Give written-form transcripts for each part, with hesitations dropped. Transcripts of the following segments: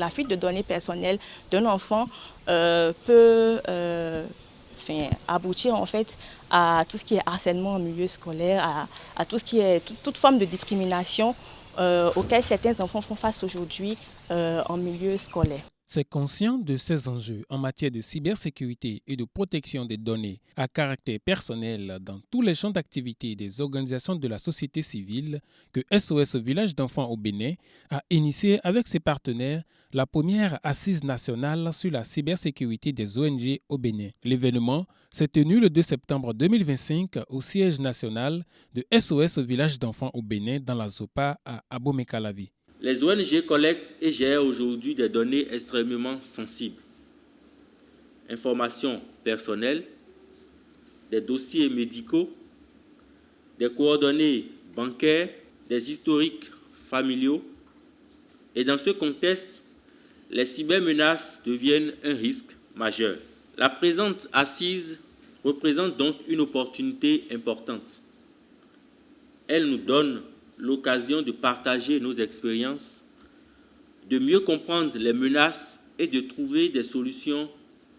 la fuite de données personnelles d'un enfant peut aboutir en fait à tout ce qui est harcèlement en milieu scolaire, à tout ce qui est toute forme de discrimination auquel certains enfants font face aujourd'hui en milieu scolaire. C'est conscient de ces enjeux en matière de cybersécurité et de protection des données à caractère personnel dans tous les champs d'activité des organisations de la société civile que SOS Village d'enfants au Bénin a initié avec ses partenaires la première assise nationale sur la cybersécurité des ONG au Bénin. L'événement s'est tenu le 2 septembre 2025 au siège national de SOS Village d'enfants au Bénin dans la Zopa à Abomey-Calavi. Les ONG collectent et gèrent aujourd'hui des données extrêmement sensibles. Informations personnelles, des dossiers médicaux, des coordonnées bancaires, des historiques familiaux. Et dans ce contexte, les cybermenaces deviennent un risque majeur. La présente assise représente donc une opportunité importante. Elle nous donne l'occasion de partager nos expériences, de mieux comprendre les menaces et de trouver des solutions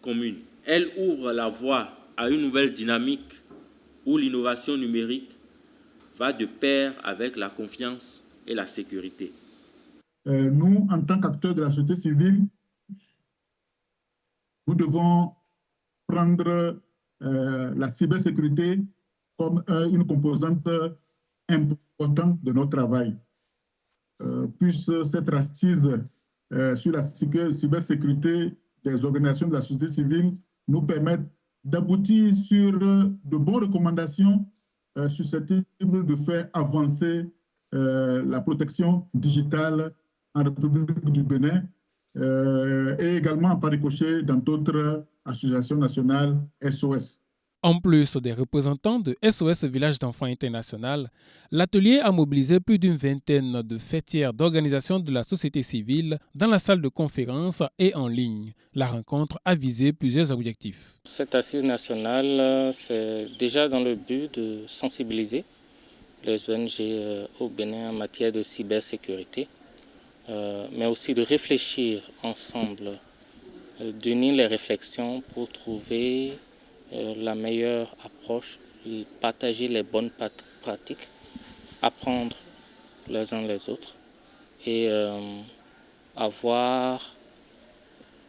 communes. Elle ouvre la voie à une nouvelle dynamique où l'innovation numérique va de pair avec la confiance et la sécurité. Nous, en tant qu'acteurs de la société civile, nous devons prendre la cybersécurité comme une composante importante de notre travail. Puisse cette assise sur la cybersécurité des organisations de la société civile nous permettre d'aboutir sur de bonnes recommandations susceptibles de faire avancer la protection digitale en République du Bénin et également par ricochet dans d'autres associations nationales SOS. En plus des représentants de SOS Village d'enfants international, l'atelier a mobilisé plus d'une vingtaine de fêtières d'organisations de la société civile dans la salle de conférence et en ligne. La rencontre a visé plusieurs objectifs. Cette assise nationale, c'est déjà dans le but de sensibiliser les ONG au Bénin en matière de cybersécurité, mais aussi de réfléchir ensemble, d'unir les réflexions pour trouver la meilleure approche, partager les bonnes pratiques, apprendre les uns les autres et avoir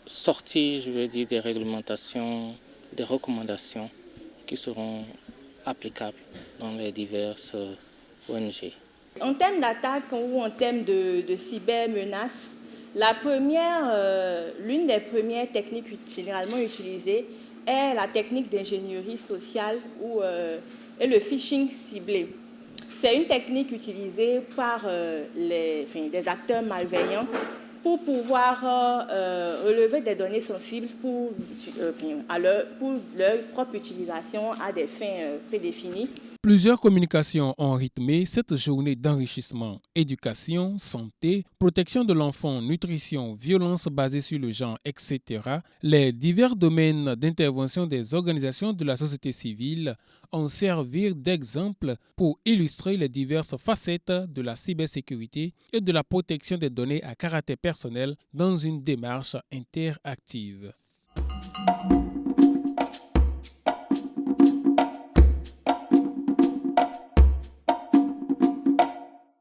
sorti, je veux dire, des réglementations, des recommandations qui seront applicables dans les diverses ONG. En termes d'attaque ou en termes de cybermenaces, l'une des premières techniques généralement utilisées est la technique d'ingénierie sociale et le phishing ciblé. C'est une technique utilisée par des acteurs malveillants pour pouvoir relever des données sensibles pour leur propre utilisation à des fins prédéfinies. Plusieurs communications ont rythmé cette journée d'enrichissement. Éducation, santé, protection de l'enfant, nutrition, violence basée sur le genre, etc. Les divers domaines d'intervention des organisations de la société civile ont servi d'exemple pour illustrer les diverses facettes de la cybersécurité et de la protection des données à caractère personnel dans une démarche interactive.